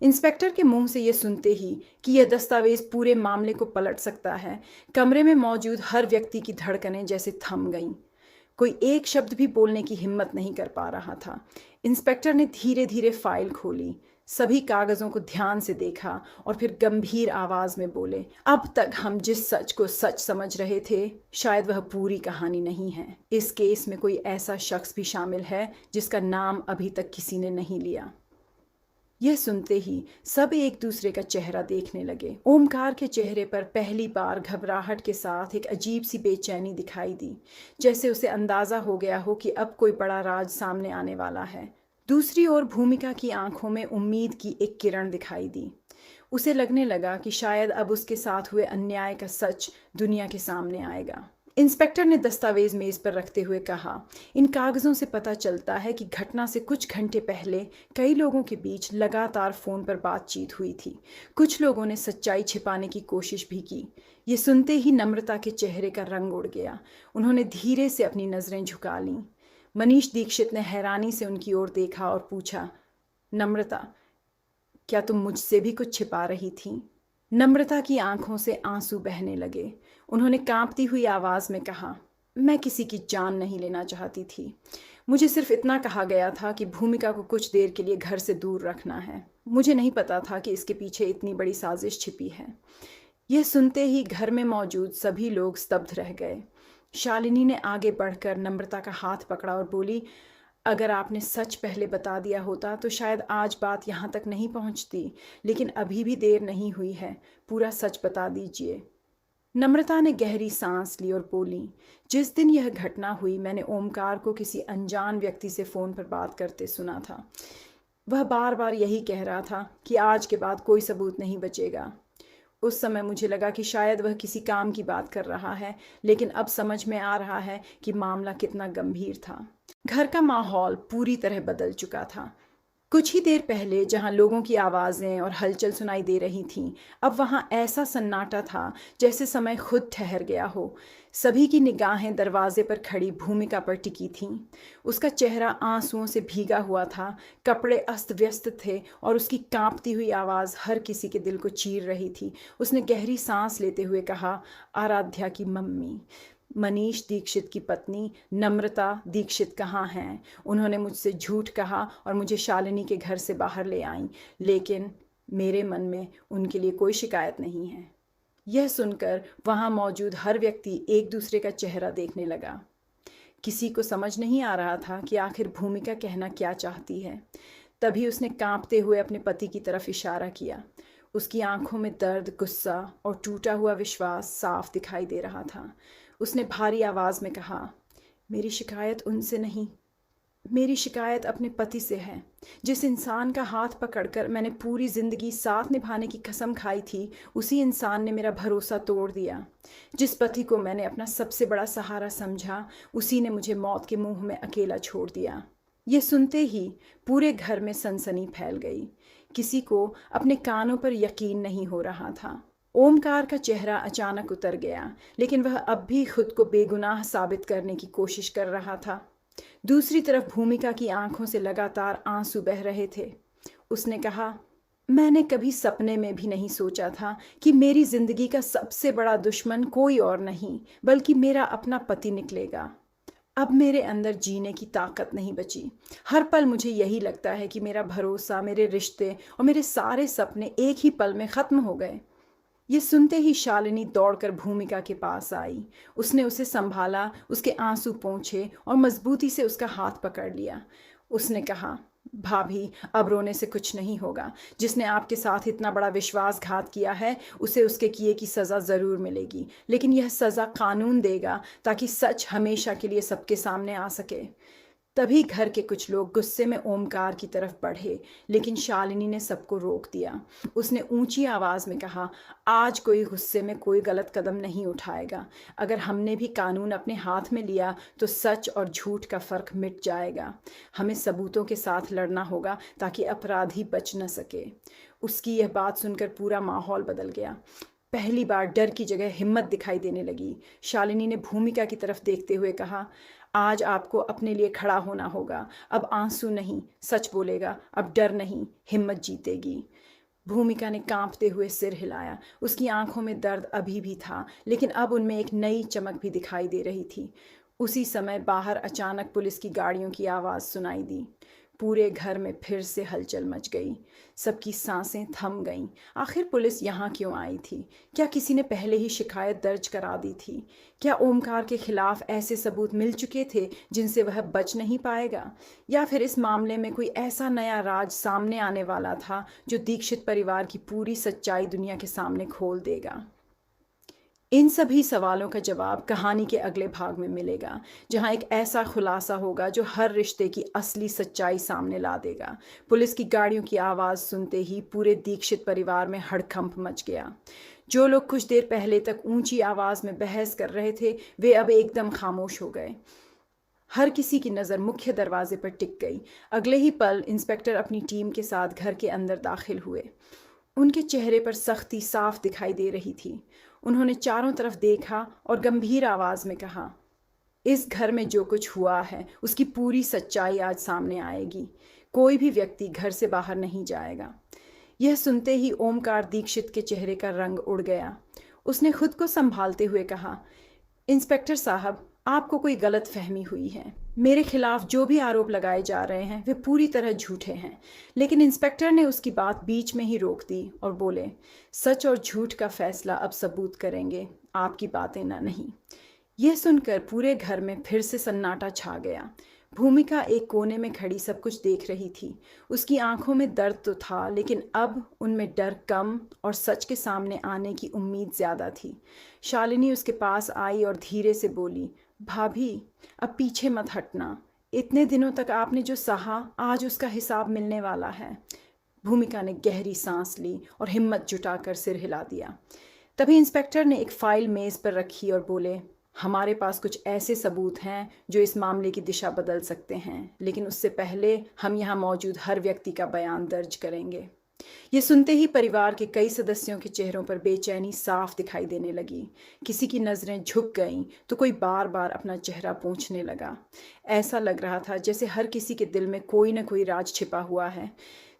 Inspector के मुंह से ये सुनते ही कि यह दस्तावेज पूरे मामले को पलट सकता है, कमरे में मौजूद हर व्यक्ति की धड़कनें जैसे थम गईं। कोई एक शब्द भी बोलने की हिम्मत नहीं कर पा रहा था। इंस्पेक्टर ने धीरे धीरे फाइल खोली, सभी कागजों को ध्यान से देखा और फिर गंभीर आवाज में बोले, अब तक हम जिस सच को सच समझ रहे थे, शायद वह पूरी कहानी नहीं है। इस केस में कोई ऐसा शख्स भी शामिल है जिसका नाम अभी तक किसी ने नहीं लिया। यह सुनते ही सब एक दूसरे का चेहरा देखने लगे। ओमकार के चेहरे पर पहली बार घबराहट के साथ एक अजीब सी बेचैनी दिखाई दी, जैसे उसे अंदाजा हो गया हो कि अब कोई बड़ा राज सामने आने वाला है। दूसरी ओर भूमिका की आंखों में उम्मीद की एक किरण दिखाई दी। उसे लगने लगा कि शायद अब उसके साथ हुए अन्याय का सच दुनिया के सामने आएगा। इंस्पेक्टर ने दस्तावेज मेज पर रखते हुए कहा, इन कागजों से पता चलता है कि घटना से कुछ घंटे पहले कई लोगों के बीच लगातार फोन पर बातचीत हुई थी। कुछ लोगों ने सच्चाई छिपाने की कोशिश भी की। ये सुनते ही नम्रता के चेहरे का रंग उड़ गया। उन्होंने धीरे से अपनी नजरें झुका लीं। मनीष दीक्षित ने हैरानी से उनकी ओर देखा और पूछा, नम्रता, क्या तुम मुझसे भी कुछ छिपा रही थी? नम्रता की आंखों से आंसू बहने लगे। उन्होंने कांपती हुई आवाज में कहा, मैं किसी की जान नहीं लेना चाहती थी। मुझे सिर्फ इतना कहा गया था कि भूमिका को कुछ देर के लिए घर से दूर रखना है। मुझे नहीं पता था कि इसके पीछे इतनी बड़ी साजिश छिपी है। यह सुनते ही घर में मौजूद सभी लोग स्तब्ध रह गए। शालिनी ने आगे बढ़कर नम्रता का हाथ पकड़ा और बोली, अगर आपने सच पहले बता दिया होता तो शायद आज बात यहाँ तक नहीं पहुँचती, लेकिन अभी भी देर नहीं हुई है। पूरा सच बता दीजिए। नम्रता ने गहरी सांस ली और बोली, जिस दिन यह घटना हुई मैंने ओमकार को किसी अनजान व्यक्ति से फ़ोन पर बात करते सुना था। वह बार बार यही कह रहा था कि आज के बाद कोई सबूत नहीं बचेगा। उस समय मुझे लगा कि शायद वह किसी काम की बात कर रहा है, लेकिन अब समझ में आ रहा है कि मामला कितना गंभीर था। घर का माहौल पूरी तरह बदल चुका था। कुछ ही देर पहले जहां लोगों की आवाज़ें और हलचल सुनाई दे रही थीं, अब वहां ऐसा सन्नाटा था जैसे समय खुद ठहर गया हो। सभी की निगाहें दरवाजे पर खड़ी भूमिका पर टिकी थीं। उसका चेहरा आंसुओं से भीगा हुआ था, कपड़े अस्त व्यस्त थे और उसकी कांपती हुई आवाज़ हर किसी के दिल को चीर रही थी। उसने गहरी सांस लेते हुए कहा, आराध्या की मम्मी, मनीष दीक्षित की पत्नी नम्रता दीक्षित कहाँ हैं? उन्होंने मुझसे झूठ कहा और मुझे शालिनी के घर से बाहर ले आईं, लेकिन मेरे मन में उनके लिए कोई शिकायत नहीं है। यह सुनकर वहाँ मौजूद हर व्यक्ति एक दूसरे का चेहरा देखने लगा। किसी को समझ नहीं आ रहा था कि आखिर भूमिका कहना क्या चाहती है। तभी उसने कांपते हुए अपने पति की तरफ इशारा किया। उसकी आंखों में दर्द, गुस्सा और टूटा हुआ विश्वास साफ दिखाई दे रहा था। उसने भारी आवाज में कहा, मेरी शिकायत उनसे नहीं, मेरी शिकायत अपने पति से है। जिस इंसान का हाथ पकड़कर मैंने पूरी जिंदगी साथ निभाने की कसम खाई थी, उसी इंसान ने मेरा भरोसा तोड़ दिया। जिस पति को मैंने अपना सबसे बड़ा सहारा समझा, उसी ने मुझे मौत के मुंह में अकेला छोड़ दिया। ये सुनते ही पूरे घर में सनसनी फैल गई। किसी को अपने कानों पर यकीन नहीं हो रहा था। ओमकार का चेहरा अचानक उतर गया, लेकिन वह अब भी खुद को बेगुनाह साबित करने की कोशिश कर रहा था। दूसरी तरफ भूमिका की आंखों से लगातार आंसू बह रहे थे। उसने कहा, मैंने कभी सपने में भी नहीं सोचा था कि मेरी जिंदगी का सबसे बड़ा दुश्मन कोई और नहीं बल्कि मेरा अपना पति निकलेगा। अब मेरे अंदर जीने की ताकत नहीं बची। हर पल मुझे यही लगता है कि मेरा भरोसा, मेरे रिश्ते और मेरे सारे सपने एक ही पल में ख़त्म हो गए। ये सुनते ही शालिनी दौड़कर भूमिका के पास आई। उसने उसे संभाला, उसके आंसू पोंछे और मजबूती से उसका हाथ पकड़ लिया। उसने कहा, भाभी, अब रोने से कुछ नहीं होगा। जिसने आपके साथ इतना बड़ा विश्वासघात किया है, उसे उसके किए की सज़ा ज़रूर मिलेगी, लेकिन यह सज़ा कानून देगा ताकि सच हमेशा के लिए सबके सामने आ सके। तभी घर के कुछ लोग गुस्से में ओमकार की तरफ बढ़े, लेकिन शालिनी ने सबको रोक दिया। उसने ऊंची आवाज़ में कहा, आज कोई गुस्से में कोई गलत कदम नहीं उठाएगा। अगर हमने भी कानून अपने हाथ में लिया तो सच और झूठ का फ़र्क मिट जाएगा। हमें सबूतों के साथ लड़ना होगा ताकि अपराधी बच न सके। उसकी यह बात सुनकर पूरा माहौल बदल गया। पहली बार डर की जगह हिम्मत दिखाई देने लगी। शालिनी ने भूमिका की तरफ देखते हुए कहा, आज आपको अपने लिए खड़ा होना होगा। अब आंसू नहीं, सच बोलेगा। अब डर नहीं, हिम्मत जीतेगी। भूमिका ने कांपते हुए सिर हिलाया। उसकी आंखों में दर्द अभी भी था, लेकिन अब उनमें एक नई चमक भी दिखाई दे रही थी। उसी समय बाहर अचानक पुलिस की गाड़ियों की आवाज़ सुनाई दी। पूरे घर में फिर से हलचल मच गई। सबकी सांसें थम गईं। आखिर पुलिस यहाँ क्यों आई थी? क्या किसी ने पहले ही शिकायत दर्ज करा दी थी? क्या ओमकार के खिलाफ ऐसे सबूत मिल चुके थे जिनसे वह बच नहीं पाएगा? या फिर इस मामले में कोई ऐसा नया राज सामने आने वाला था जो दीक्षित परिवार की पूरी सच्चाई दुनिया के सामने खोल देगा? इन सभी सवालों का जवाब कहानी के अगले भाग में मिलेगा, जहां एक ऐसा खुलासा होगा जो हर रिश्ते की असली सच्चाई सामने ला देगा। पुलिस की गाड़ियों की आवाज़ सुनते ही पूरे दीक्षित परिवार में हड़कंप मच गया। जो लोग कुछ देर पहले तक ऊंची आवाज़ में बहस कर रहे थे, वे अब एकदम खामोश हो गए। हर किसी की नज़र मुख्य दरवाजे पर टिक गई। अगले ही पल इंस्पेक्टर अपनी टीम के साथ घर के अंदर दाखिल हुए। उनके चेहरे पर सख्ती साफ दिखाई दे रही थी। उन्होंने चारों तरफ देखा और गंभीर आवाज़ में कहा, इस घर में जो कुछ हुआ है उसकी पूरी सच्चाई आज सामने आएगी। कोई भी व्यक्ति घर से बाहर नहीं जाएगा। यह सुनते ही ओमकार दीक्षित के चेहरे का रंग उड़ गया। उसने खुद को संभालते हुए कहा, इंस्पेक्टर साहब, आपको कोई गलत फहमी हुई है। मेरे खिलाफ जो भी आरोप लगाए जा रहे हैं वे पूरी तरह झूठे हैं। लेकिन इंस्पेक्टर ने उसकी बात बीच में ही रोक दी और बोले, सच और झूठ का फैसला अब सबूत करेंगे, आपकी बातें ना नहीं। यह सुनकर पूरे घर में फिर से सन्नाटा छा गया। भूमिका एक कोने में खड़ी सब कुछ देख रही थी। उसकी आंखों में दर्द तो था, लेकिन अब उनमें डर कम और सच के सामने आने की उम्मीद ज़्यादा थी। शालिनी उसके पास आई और धीरे से बोली, भाभी, अब पीछे मत हटना। इतने दिनों तक आपने जो सहा, आज उसका हिसाब मिलने वाला है। भूमिका ने गहरी सांस ली और हिम्मत जुटाकर सिर हिला दिया। तभी इंस्पेक्टर ने एक फाइल मेज़ पर रखी और बोले, हमारे पास कुछ ऐसे सबूत हैं जो इस मामले की दिशा बदल सकते हैं, लेकिन उससे पहले हम यहाँ मौजूद हर व्यक्ति का बयान दर्ज करेंगे। ये सुनते ही परिवार के कई सदस्यों के चेहरों पर बेचैनी साफ दिखाई देने लगी। किसी की नज़रें झुक गईं तो कोई बार बार अपना चेहरा पोंछने लगा। ऐसा लग रहा था जैसे हर किसी के दिल में कोई न कोई राज छिपा हुआ है।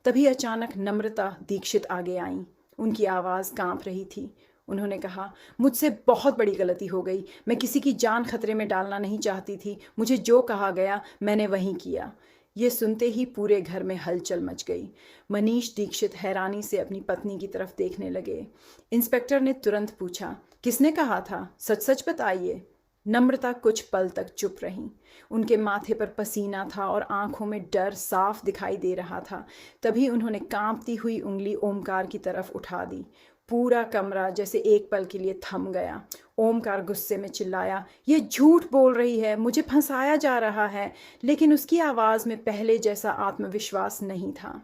तभी अचानक नम्रता दीक्षित आगे आईं। उनकी आवाज़ कांप रही थी। उन्होंने कहा, मुझसे बहुत बड़ी गलती हो गई। मैं किसी की जान खतरे में डालना नहीं चाहती थी। मुझे जो कहा गया मैंने वही किया। ये सुनते ही पूरे घर में हलचल मच गई। मनीष दीक्षित हैरानी से अपनी पत्नी की तरफ देखने लगे। इंस्पेक्टर ने तुरंत पूछा, किसने कहा था? सच सच बताइए। नम्रता कुछ पल तक चुप रहीं। उनके माथे पर पसीना था और आंखों में डर साफ दिखाई दे रहा था। तभी उन्होंने कांपती हुई उंगली ओमकार की तरफ उठा दी। पूरा कमरा जैसे एक पल के लिए थम गया। ओमकार गुस्से में चिल्लाया, ये झूठ बोल रही है, मुझे फंसाया जा रहा है। लेकिन उसकी आवाज़ में पहले जैसा आत्मविश्वास नहीं था।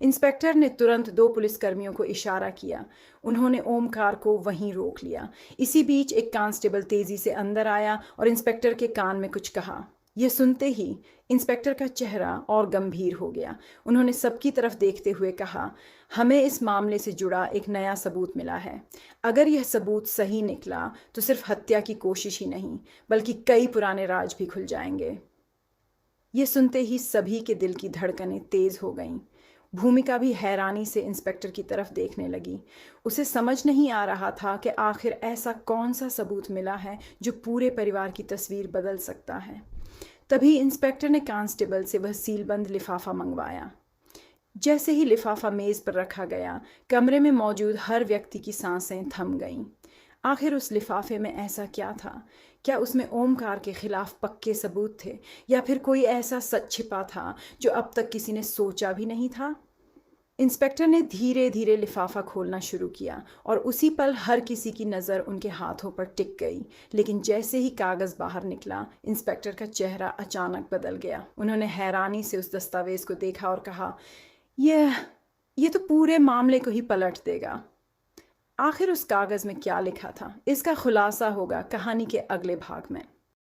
इंस्पेक्टर ने तुरंत 2 पुलिसकर्मियों को इशारा किया। उन्होंने ओमकार को वहीं रोक लिया। इसी बीच एक कांस्टेबल तेज़ी से अंदर आया और इंस्पेक्टर के कान में कुछ कहा। यह सुनते ही इंस्पेक्टर का चेहरा और गंभीर हो गया। उन्होंने सबकी तरफ देखते हुए कहा, हमें इस मामले से जुड़ा एक नया सबूत मिला है। अगर यह सबूत सही निकला तो सिर्फ हत्या की कोशिश ही नहीं, बल्कि कई पुराने राज भी खुल जाएंगे। ये सुनते ही सभी के दिल की धड़कनें तेज हो गईं। भूमिका भी हैरानी से इंस्पेक्टर की तरफ देखने लगी। उसे समझ नहीं आ रहा था कि आखिर ऐसा कौन सा सबूत मिला है जो पूरे परिवार की तस्वीर बदल सकता है। तभी इंस्पेक्टर ने कांस्टेबल से वह सीलबंद लिफाफा मंगवाया। जैसे ही लिफाफा मेज़ पर रखा गया, कमरे में मौजूद हर व्यक्ति की सांसें थम गईं। आखिर उस लिफाफे में ऐसा क्या था? क्या उसमें ओमकार के खिलाफ पक्के सबूत थे, या फिर कोई ऐसा सच छिपा था जो अब तक किसी ने सोचा भी नहीं था? इंस्पेक्टर ने धीरे धीरे लिफाफा खोलना शुरू किया और उसी पल हर किसी की नज़र उनके हाथों पर टिक गई। लेकिन जैसे ही कागज़ बाहर निकला, इंस्पेक्टर का चेहरा अचानक बदल गया। उन्होंने हैरानी से उस दस्तावेज़ को देखा और कहा, यह तो पूरे मामले को ही पलट देगा। आखिर उस कागज़ में क्या लिखा था, इसका खुलासा होगा कहानी के अगले भाग में।